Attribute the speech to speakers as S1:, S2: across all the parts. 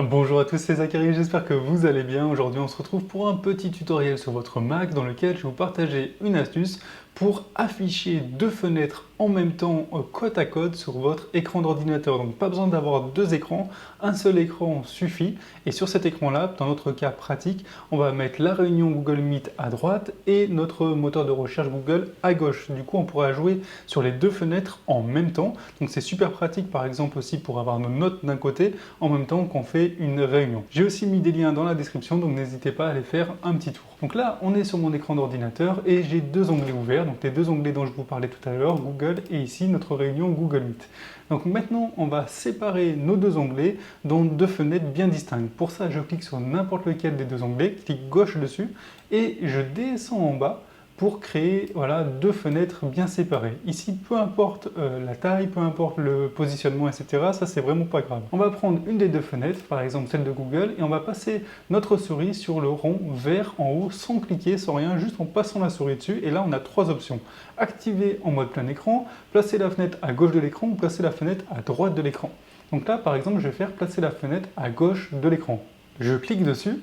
S1: Bonjour à tous, c'est Zachary, j'espère que vous allez bien. Aujourd'hui, on se retrouve pour un petit tutoriel sur votre Mac dans lequel je vais vous partager une astuce pour afficher deux fenêtres en même temps côte à côte sur votre écran d'ordinateur. Donc pas besoin d'avoir deux écrans, un seul écran suffit. Et sur cet écran-là, dans notre cas pratique, on va mettre la réunion Google Meet à droite et notre moteur de recherche Google à gauche. Du coup, on pourra jouer sur les deux fenêtres en même temps. Donc c'est super pratique par exemple aussi pour avoir nos notes d'un côté en même temps qu'on fait une réunion. J'ai aussi mis des liens dans la description, donc n'hésitez pas à aller faire un petit tour. Donc là, on est sur mon écran d'ordinateur et j'ai deux onglets ouverts, donc les deux onglets dont je vous parlais tout à l'heure, Google et ici notre réunion Google Meet. Donc maintenant, on va séparer nos deux onglets dans deux fenêtres bien distinctes. Pour ça, je clique sur n'importe lequel des deux onglets, clique gauche dessus et je descends en bas pour créer voilà, deux fenêtres bien séparées. Ici, peu importe la taille, peu importe le positionnement, etc., ça c'est vraiment pas grave. On va prendre une des deux fenêtres, par exemple celle de Google, et on va passer notre souris sur le rond vert en haut, sans cliquer, sans rien, juste en passant la souris dessus, et là on a trois options. Activer en mode plein écran, placer la fenêtre à gauche de l'écran ou placer la fenêtre à droite de l'écran. Donc là, par exemple, je vais faire placer la fenêtre à gauche de l'écran. Je clique dessus,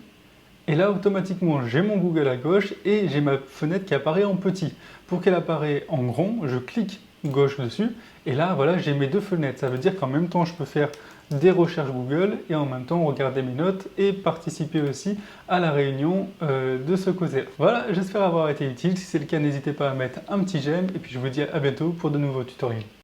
S1: et là, automatiquement, j'ai mon Google à gauche et j'ai ma fenêtre qui apparaît en petit. Pour qu'elle apparaisse en grand, je clique gauche dessus et là, voilà, j'ai mes deux fenêtres. Ça veut dire qu'en même temps, je peux faire des recherches Google et en même temps regarder mes notes et participer aussi à la réunion de ce côté. Voilà, j'espère avoir été utile. Si c'est le cas, n'hésitez pas à mettre un petit j'aime et puis je vous dis à bientôt pour de nouveaux tutoriels.